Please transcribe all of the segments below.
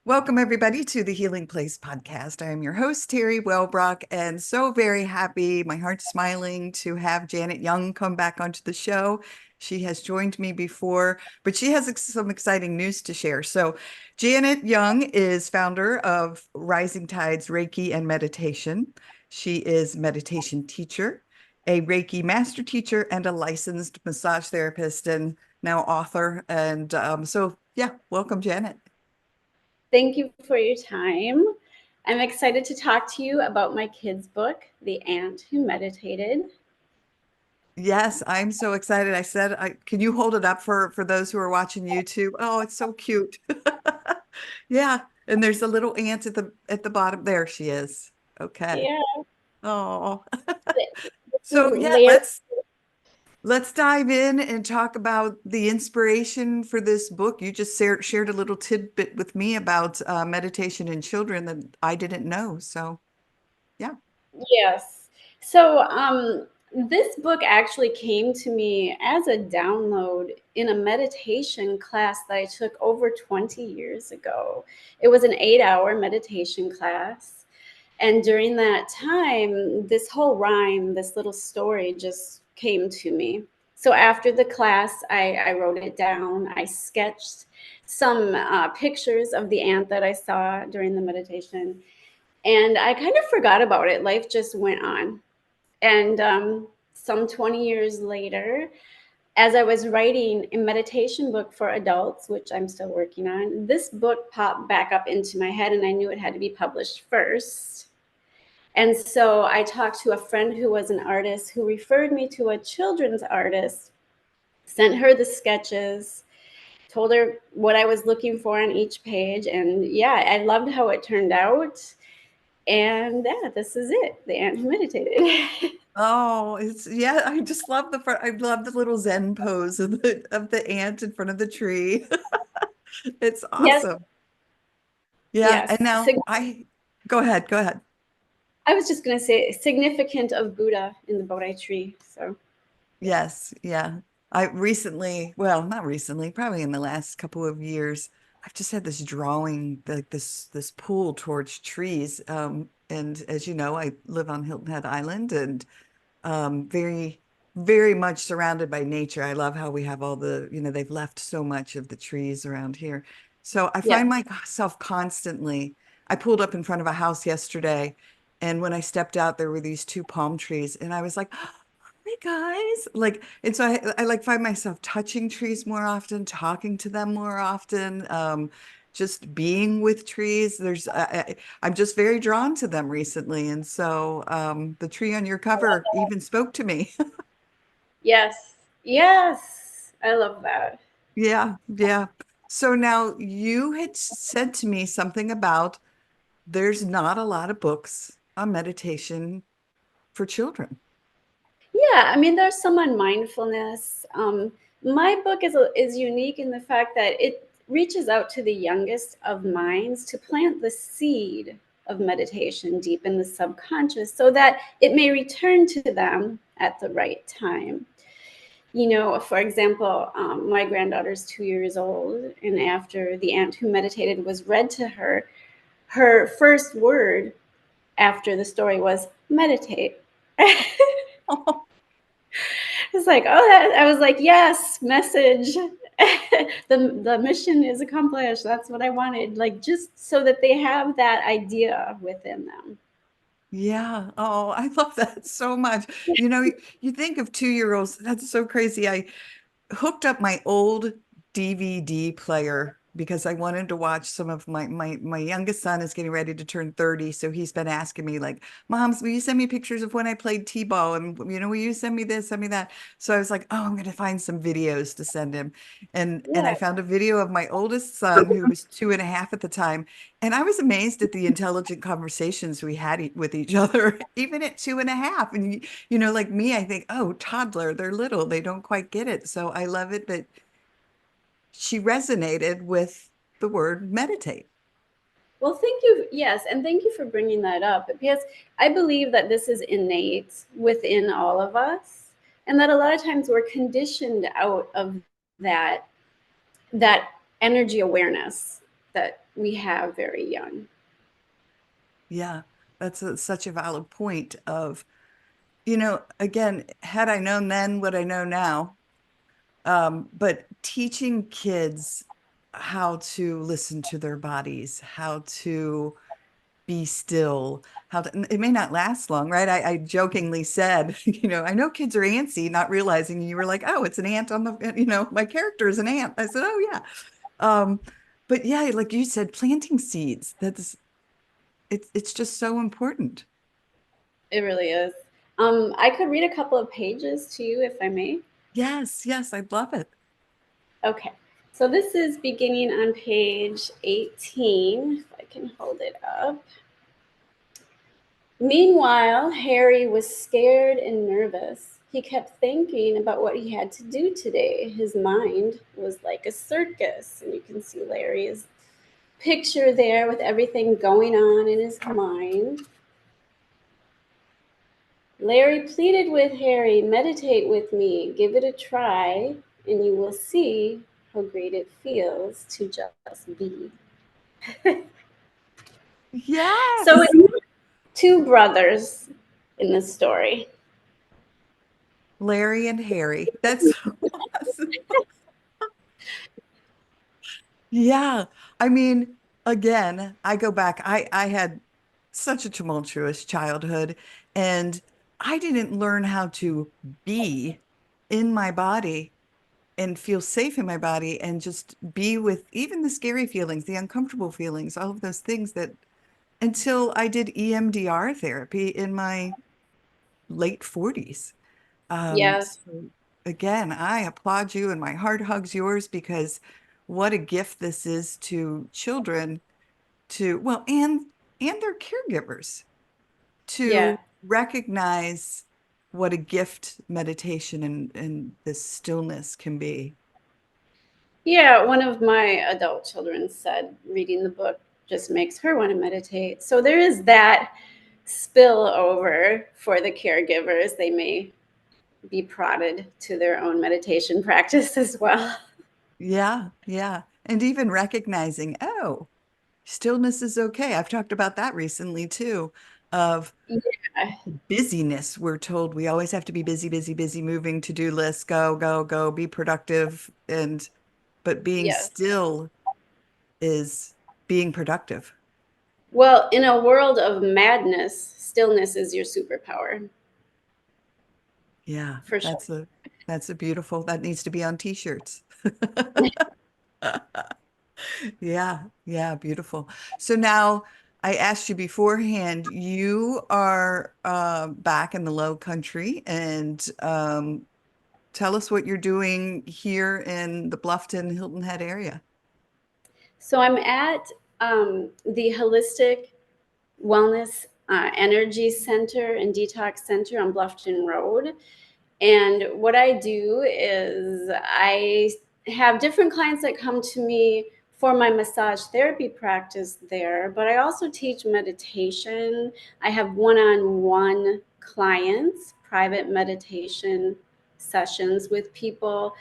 Welcome, everybody, to the Healing Place podcast. I am your host, Teri Wellbrock, and so very happy, my heart's smiling to have Janet Young come back onto the show. She has joined me before, but she has some exciting news to share. So Janet Young is founder of Rising Tides Reiki and Meditation. She is meditation teacher, a Reiki Master Teacher, and a licensed massage therapist, and now author. And yeah, welcome, Janet. Thank you for your time. I'm excited to talk to you about my kids' book, The Ant Who Meditated. Yes, I'm so excited. Can you hold it up for those who are watching YouTube? Oh, it's so cute. Yeah, and there's a little ant at the bottom. There she is. Okay. Yeah. Oh. So yeah, Layer. let's dive in and talk about the inspiration for this book. You just shared a little tidbit with me about meditation in children that I didn't know. So yeah. Yes. So this book actually came to me as a download in a meditation class that I took over 20 years ago. It was an 8-hour meditation class. And during that time, this whole rhyme, this little story just came to me. So after the class, I wrote it down. I sketched some pictures of the ant that I saw during the meditation. And I kind of forgot about it. Life just went on. And some 20 years later, as I was writing a meditation book for adults, which I'm still working on, this book popped back up into my head, and I knew it had to be published first. And so I talked to a friend who was an artist who referred me to a children's artist, sent her the sketches, told her what I was looking for on each page. And yeah, I loved how it turned out. And yeah, this is it, The Ant Who Meditated. Oh, yeah, I just love I love the little Zen pose of the ant in front of the tree. It's Yes, awesome. Yeah, and yes. now go ahead, go ahead. I was just going to say significant of Buddha in the Bodhi tree. So Yes, yeah. I recently, well, not recently, probably in the last couple of years, I've just had this drawing, like this pull towards trees. And as you know, I live on Hilton Head Island and very, very much surrounded by nature. I love how we have all they've left so much of the trees around here. So I yeah. find myself constantly, I pulled up in front of a house yesterday, and when I stepped out, there were these two palm trees, and I was like, hey guys, like, and so I like find myself touching trees more often, talking to them more often, just being with trees. I'm just very drawn to them recently. And so the tree on your cover even spoke to me. Yes. Yes. I love that. Yeah, yeah. So now you had said to me something about there's not a lot of books on meditation for children. Yeah, I mean, there's some on mindfulness. My book is unique in the fact that it reaches out to the youngest of minds to plant the seed of meditation deep in the subconscious so that it may return to them at the right time. You know, for example, my granddaughter's 2 years old, and after The Ant Who Meditated was read to her, her first word after the story was meditate. It's like, oh, I was like, yes, message. The mission is accomplished. That's what I wanted. Like, just so that they have that idea within them. Yeah. Oh, I love that so much. You think of 2-year-olds, that's so crazy. I hooked up my old DVD player because I wanted to watch some of my youngest son is getting ready to turn 30. So he's been asking me like, Moms, will you send me pictures of when I played T-ball? And will you send me this, send me that? So I was like, oh, I'm gonna find some videos to send him. And I Yeah. found a video of my oldest son, who was 2.5 at the time. And I was amazed at the intelligent conversations we had with each other, even at 2.5. And like me, I think, oh, toddler, they're little, they don't quite get it. So I love it that she resonated with the word meditate. Well, thank you. Yes. And thank you for bringing that up because I believe that this is innate within all of us. And that a lot of times we're conditioned out of that energy awareness. that we have very young. Yeah, that's such a valid point of, again, had I known then what I know now, but teaching kids how to listen to their bodies, how to be still, it may not last long, right? I jokingly said, I know kids are antsy, not realizing you were like, oh, it's an ant on the, my character is an ant. I said, oh yeah. But yeah, like you said, planting seeds, it's just so important. It really is. I could read a couple of pages to you if I may. Yes, yes, I love it. Okay, so this is beginning on page 18, if I can hold it up. Meanwhile, Harry was scared and nervous. He kept thinking about what he had to do today. His mind was like a circus, and you can see Larry's picture there with everything going on in his mind. Larry pleaded with Harry, meditate with me, give it a try, and you will see how great it feels to just be. So Yes. it's two brothers in the story. Larry and Harry. That's so awesome. Yeah. I mean, again, I go back. I had such a tumultuous childhood, and I didn't learn how to be in my body and feel safe in my body and just be with even the scary feelings, the uncomfortable feelings, all of those things that until I did EMDR therapy in my late 40s. Yes, So again, I applaud you and my heart hugs yours because what a gift this is to children well, and their caregivers yeah. to recognize what a gift meditation and this stillness can be. Yeah, one of my adult children said reading the book just makes her want to meditate. So there is that spill over for the caregivers. They may be prodded to their own meditation practice as well. Yeah, yeah. And even recognizing, oh, stillness is okay. I've talked about that recently too, of Yeah. busyness. We're told we always have to be busy, busy, busy, moving, to-do lists, go, go, go, be productive. But being Yes. still is being productive. Well, in a world of madness, stillness is your superpower Yeah, for sure. that's a beautiful, that needs to be on t-shirts. Yeah, yeah, beautiful. So now I asked you beforehand, you are back in the low country and tell us what you're doing here in the Bluffton Hilton Head area. So I'm at the Holistic Wellness Energy Center and Detox Center on Bluffton Road. And what I do is I have different clients that come to me for my massage therapy practice there, but I also teach meditation. I have one-on-one clients, private meditation sessions with people.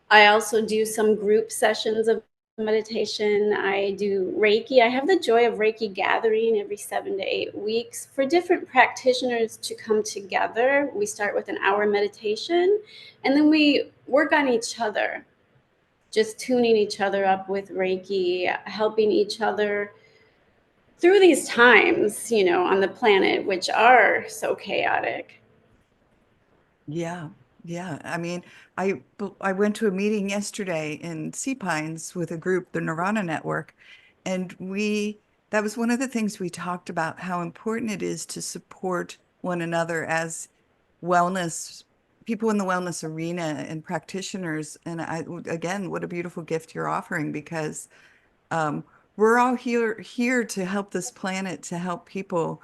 I also do some group sessions of meditation. I do Reiki. I have the Joy of Reiki gathering every 7 to 8 weeks for different practitioners to come together. We start with an hour meditation and then we work on each other, just tuning each other up with Reiki, helping each other through these times, on the planet, which are so chaotic. Yeah, yeah. I mean, I went to a meeting yesterday in Sea Pines with a group, the Nirvana Network, and that was one of the things we talked about, how important it is to support one another as wellness people in the wellness arena and practitioners. And again, what a beautiful gift you're offering because um, we're all here to help this planet, to help people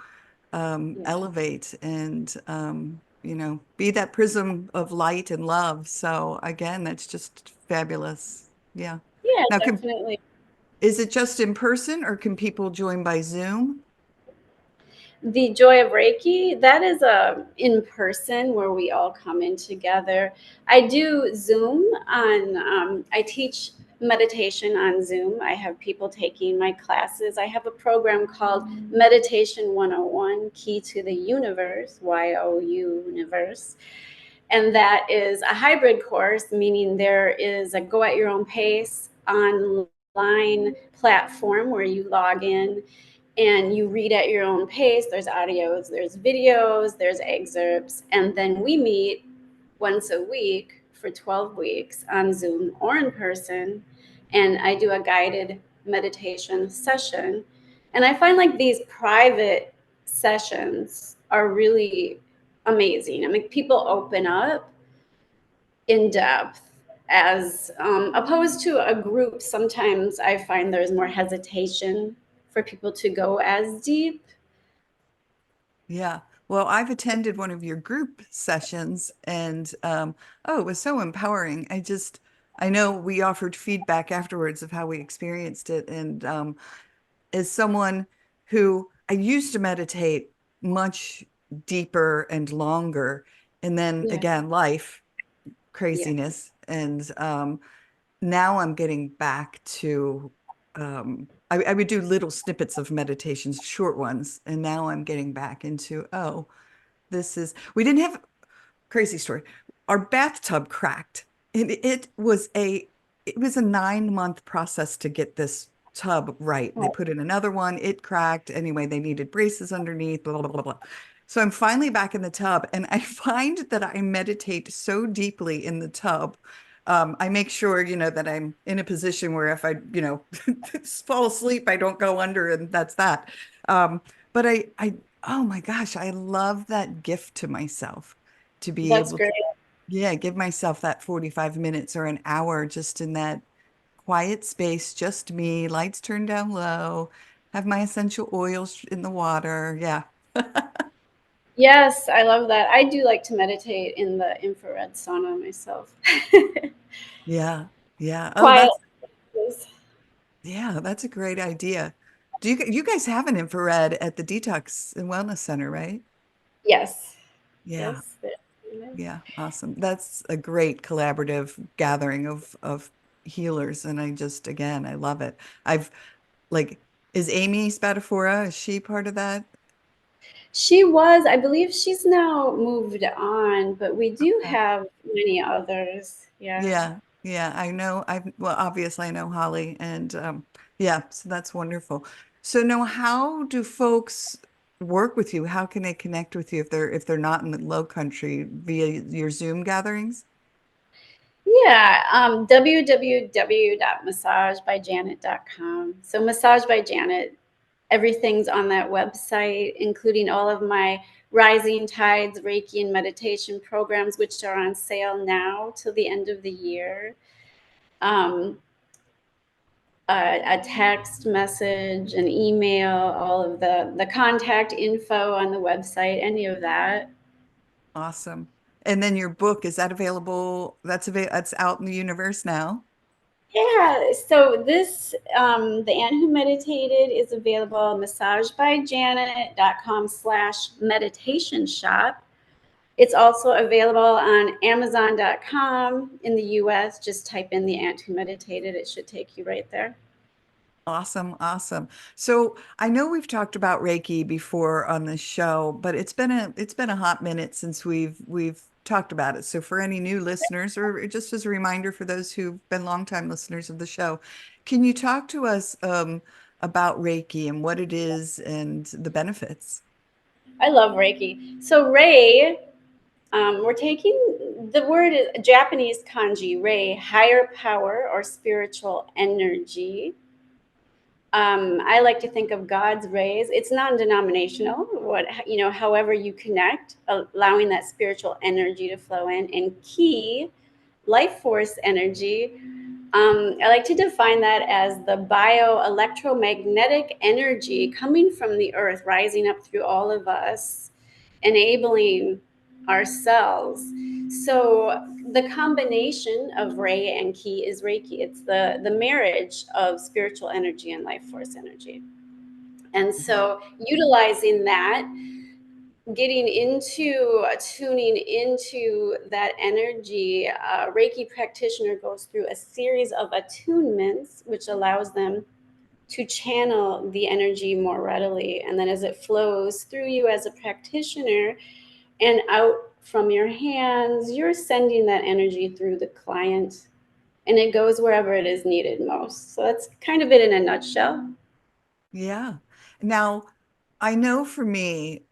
Yeah. elevate and be that prism of light and love. So again, that's just fabulous. Yeah. Yeah, Now, definitely. is it just in person or can people join by Zoom? The Joy of Reiki, that is a in person where we all come in together. I do Zoom on. I teach meditation on Zoom. I have people taking my classes. I have a program called Meditation 101, Key to the Universe, YOU Universe. And that is a hybrid course, meaning there is a go at your own pace online platform where you log in and you read at your own pace. There's audios, there's videos, there's excerpts, and then we meet once a week for 12 weeks on Zoom or in person, and I do a guided meditation session. And I find like these private sessions are really amazing. I mean, people open up in depth as opposed to a group. Sometimes I find there's more hesitation for people to go as deep. Yeah. Well, I've attended one of your group sessions and oh, it was so empowering. I know we offered feedback afterwards of how we experienced it. And as someone who I used to meditate much deeper and longer, and then Yeah. again, life Yeah. craziness. And now I'm getting back to I would do little snippets of meditations, short ones, and now I'm getting back into, oh, we didn't have crazy story. Our bathtub cracked, and it was a 9-month process to get this tub right. They Oh, put in another one, it cracked. Anyway, they needed braces underneath, blah, blah, blah, blah. So I'm finally back in the tub, and I find that I meditate so deeply in the tub. I make sure, that I'm in a position where if I, fall asleep, I don't go under, and that's that. But oh my gosh, I love that gift to myself to be that's able to, great. yeah, give myself that 45 minutes or an hour just in that quiet space, just me, lights turned down low, have my essential oils in the water. Yeah. Yes, I love that. I do like to meditate in the infrared sauna myself. Yeah. Yeah. Oh, Quiet. that's a great idea. You guys have an infrared at the Detox and Wellness Center, right? Yes. Yeah. Yes. There is. Yeah, awesome. That's a great collaborative gathering of healers. And again, I love it. I've like, is Amy Spadafora, is she part of that? She was, I believe she's now moved on, but we do Okay. have many others. Yeah. Yeah, yeah, I know. Well, obviously I know Holly and yeah, so that's wonderful. So now how do folks work with you? How can they connect with you if they're not in the low country via your Zoom gatherings? Yeah, www.massagebyjanet.com. So Massage by Janet, everything's on that website, including all of my Rising Tides Reiki and meditation programs, which are on sale now till the end of the year. Um, a text message, an email, all of the contact info on the website, any of that. Awesome. And then your book, is that available? That's out in the universe now. Yeah, so this, The Ant Who Meditated is available on massagebyjanet.com/meditation shop. It's also available on Amazon.com in the US. Just type in The Ant Who Meditated, it should take you right there. Awesome, awesome. So I know we've talked about Reiki before on this show, but it's been a hot minute since we've talked about it. So for any new listeners, or just as a reminder for those who've been longtime listeners of the show, can you talk to us about Reiki and what it is and the benefits? I love Reiki. So Rei, we're taking the word is Japanese kanji, Rei, higher power or spiritual energy. I like to think of God's rays. It's non-denominational. However you connect, allowing that spiritual energy to flow in, and ki, life force energy. I like to define that as the bioelectromagnetic energy coming from the earth, rising up through all of us, enabling ourselves. So the combination of Rei and Ki is Reiki. It's the marriage of spiritual energy and life force energy. And so utilizing that getting into tuning into that energy, a Reiki practitioner goes through a series of attunements, which allows them to channel the energy more readily. And then as it flows through you as a practitioner and out from your hands, you're sending that energy through the client, and it goes wherever it is needed most. So that's kind of it in a nutshell. Yeah. Now, I know for me,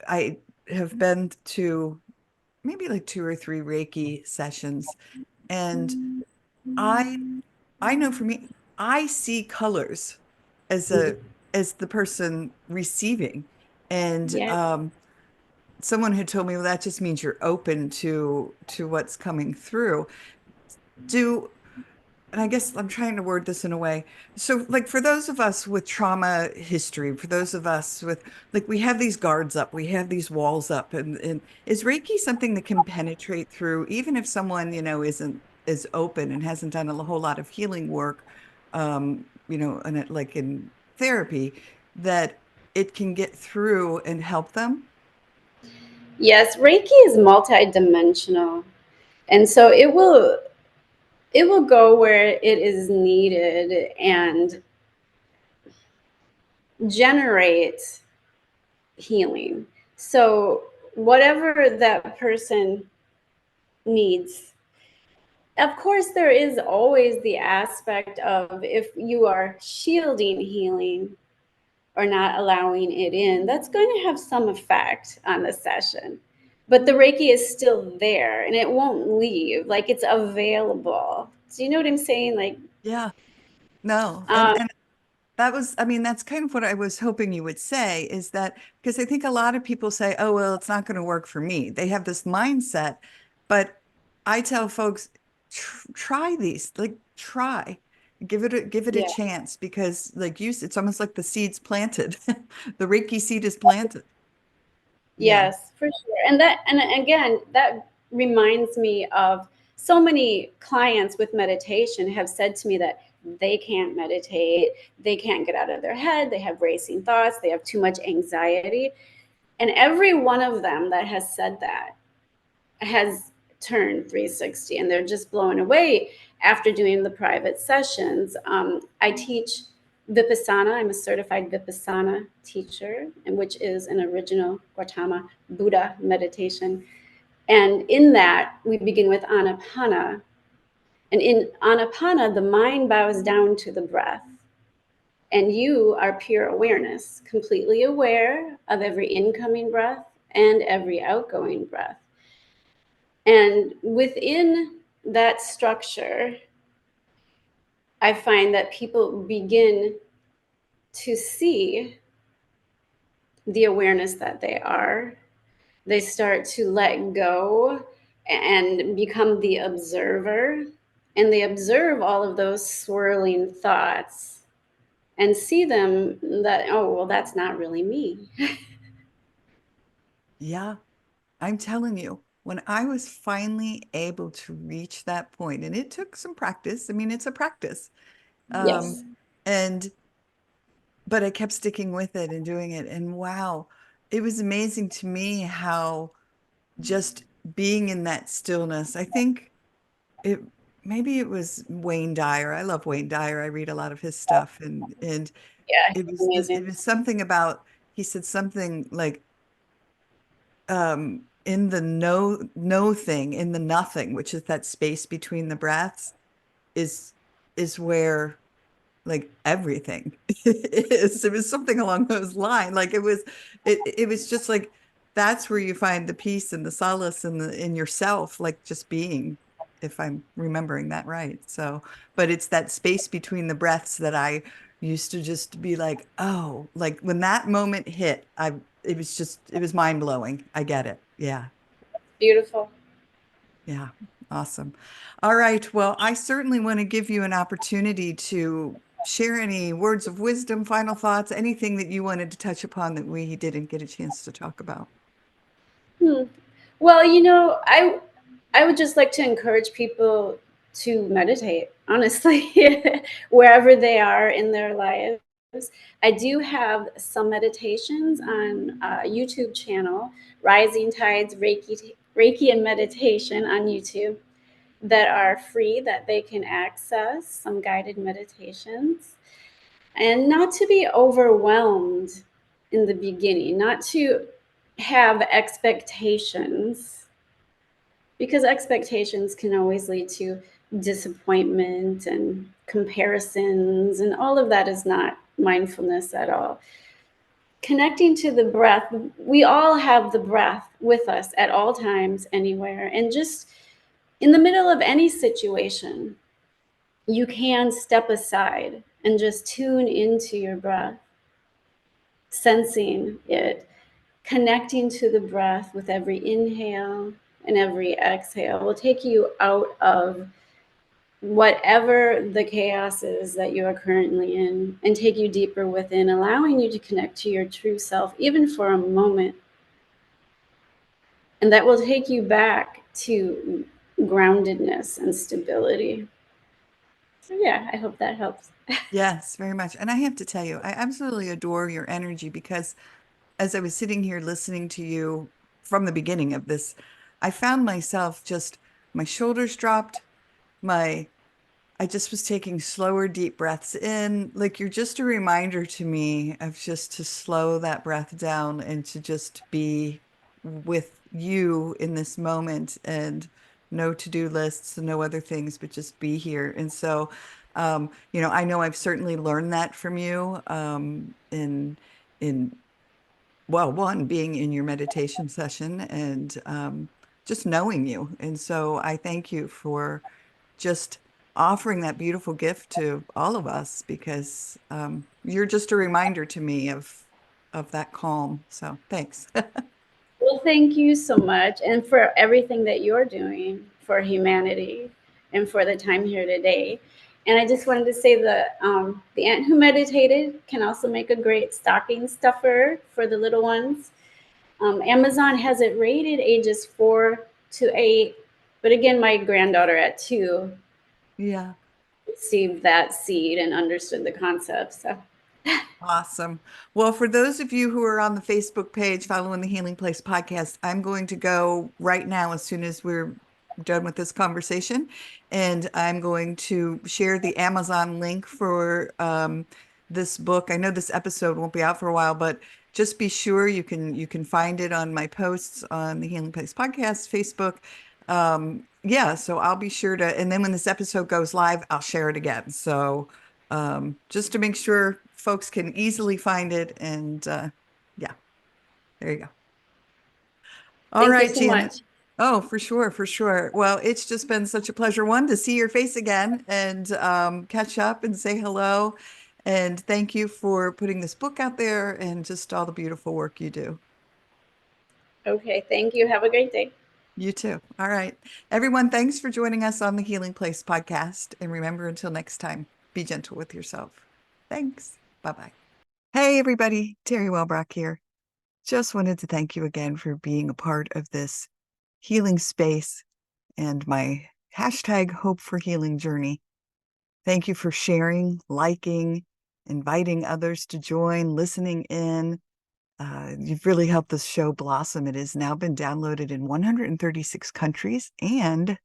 I have been to maybe like 2 or 3 Reiki sessions, and I I know for me, I see colors as a as the person receiving. And Yeah. someone had told me, well, that just means you're open to what's coming through. Do and I guess I'm trying to word this in a way. So, like, for those of us with trauma history, for those of us with, like, we have these guards up, we have these walls up, and is Reiki something that can penetrate through, even if someone, isn't as open and hasn't done a whole lot of healing work, and like in therapy, that it can get through and help them? Yes, Reiki is multidimensional. And so it will go where it is needed and generate healing. So whatever that person needs. Of course, there is always the aspect of if you are shielding healing or not allowing it in, that's going to have some effect on the session. But the Reiki is still there and it won't leave. Like it's available. Do you know what I'm saying? Like, Yeah, no. And um, and that was, I mean, that's kind of what I was hoping you would say, is that because I think a lot of people say, oh, well, it's not going to work for me. They have this mindset, but I tell folks, try these, like try, give it a yeah. chance, because like it's almost like the seed's planted. The Reiki seed is planted. Yeah. Yes, for sure. And again, that reminds me of so many clients with meditation have said to me that they can't meditate, they can't get out of their head, they have racing thoughts, they have too much anxiety. And every one of them that has said that has turned 360 and they're just blown away after doing the private sessions. I teach Vipassana. I'm a certified Vipassana teacher, and which is an original Gautama Buddha meditation. And in that, we begin with Anapana. And in Anapana, the mind bows down to the breath. And you are pure awareness, completely aware of every incoming breath and every outgoing breath. And within that structure, I find that people begin to see the awareness that they are. They start to let go and become the observer. And they observe all of those swirling thoughts and see them that, oh, well, that's not really me. Yeah. I'm telling you, when I was finally able to reach that point, and it took some practice. I mean, it's a practice. Um, Yes. and but I kept sticking with it and doing it. And wow, it was amazing to me how just being in that stillness, I think it maybe it was Wayne Dyer. I love Wayne Dyer. I read a lot of his stuff, and Yeah, it was this, it amazing. was something about, he said something like in the no thing, in the nothing, which is that space between the breaths, is is where like everything is. It was something along those lines. Like it was just like, that's where you find the peace and the solace in yourself, like just being, if I'm remembering that right. So, but it's that space between the breaths that I used to just be like, oh, like when that moment hit, it was mind blowing. I get it. Yeah. Beautiful. Yeah, awesome. All right. Well, I certainly want to give you an opportunity to share any words of wisdom, final thoughts, anything that you wanted to touch upon that we didn't get a chance to talk about. Hmm. Well, I would just like to encourage people to meditate, honestly, wherever they are in their life. I do have some meditations on YouTube channel, Rising Tides Reiki and Meditation on YouTube, that are free, that they can access, some guided meditations. And not to be overwhelmed in the beginning, not to have expectations, because expectations can always lead to disappointment and comparisons, and all of that is not mindfulness at all. Connecting to the breath, we all have the breath with us at all times, anywhere, and just in the middle of any situation, you can step aside and just tune into your breath, sensing it, connecting to the breath with every inhale and every exhale will take you out of whatever the chaos is that you are currently in and take you deeper within, allowing you to connect to your true self, even for a moment. And that will take you back to groundedness and stability. So yeah, I hope that helps. Yes, very much. And I have to tell you, I absolutely adore your energy because as I was sitting here listening to you from the beginning of this, I found myself just, my shoulders dropped, my I just was taking slower, deep breaths in. Like you're just a reminder to me of just to slow that breath down and to just be with you in this moment and no to-do lists and no other things, but just be here. And so, I know I've certainly learned that from you, in well, one, being in your meditation session and just knowing you. And so I thank you for just offering that beautiful gift to all of us because you're just a reminder to me of that calm. So thanks. Well, thank you so much, and for everything that you're doing for humanity and for the time here today. And I just wanted to say the ant who meditated can also make a great stocking stuffer for the little ones. Amazon has it rated ages 4 to 8, but again, my granddaughter at 2 Yeah. received that seed and understood the concept. So Awesome. Well, for those of you who are on the Facebook page following the Healing Place podcast, I'm going to go right now as soon as we're done with this conversation, and I'm going to share the Amazon link for this book. I know this episode won't be out for a while, but just be sure you can find it on my posts on the Healing Place podcast, Facebook. Yeah, so I'll be sure to, and then when this episode goes live, I'll share it again. So just to make sure folks can easily find it. And yeah, there you go. All thank you right, so Janet. much. Oh, for sure, for sure. Well, it's just been such a pleasure, one, to see your face again and catch up and say hello. And thank you for putting this book out there and just all the beautiful work you do. Okay, thank you. Have a great day. You too. All right. Everyone, thanks for joining us on the Healing Place podcast. And remember, until next time, be gentle with yourself. Thanks. Bye-bye. Hey, everybody. Teri Wellbrock here. Just wanted to thank you again for being a part of this healing space and my hashtag Hope for Healing journey. Thank you for sharing, liking, inviting others to join, listening in. You've really helped this show blossom. It has now been downloaded in 136 countries and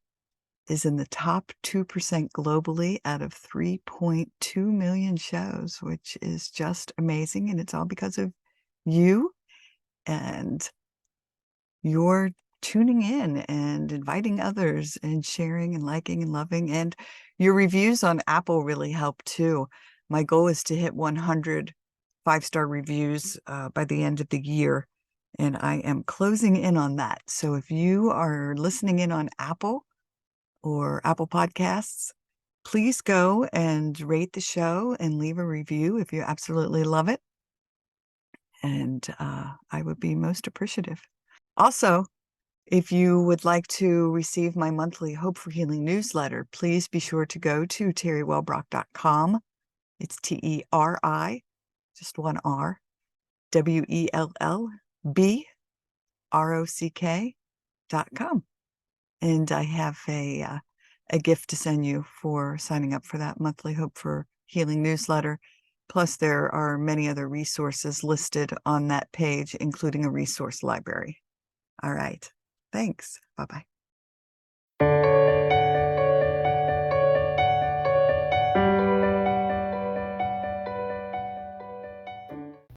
is in the top 2% globally out of 3.2 million shows, which is just amazing. And it's all because of you and your tuning in and inviting others and sharing and liking and loving. And your reviews on Apple really help too. My goal is to hit 100 5-star reviews by the end of the year. And I am closing in on that. So if you are listening in on Apple or Apple Podcasts, please go and rate the show and leave a review if you absolutely love it. And I would be most appreciative. Also, if you would like to receive my monthly Hope for Healing newsletter, please be sure to go to teriwellbrock.com. It's Teri, just one R, WELLBROCK.com. And I have a gift to send you for signing up for that monthly Hope for Healing newsletter. Plus, there are many other resources listed on that page, including a resource library. All right. Thanks. Bye-bye.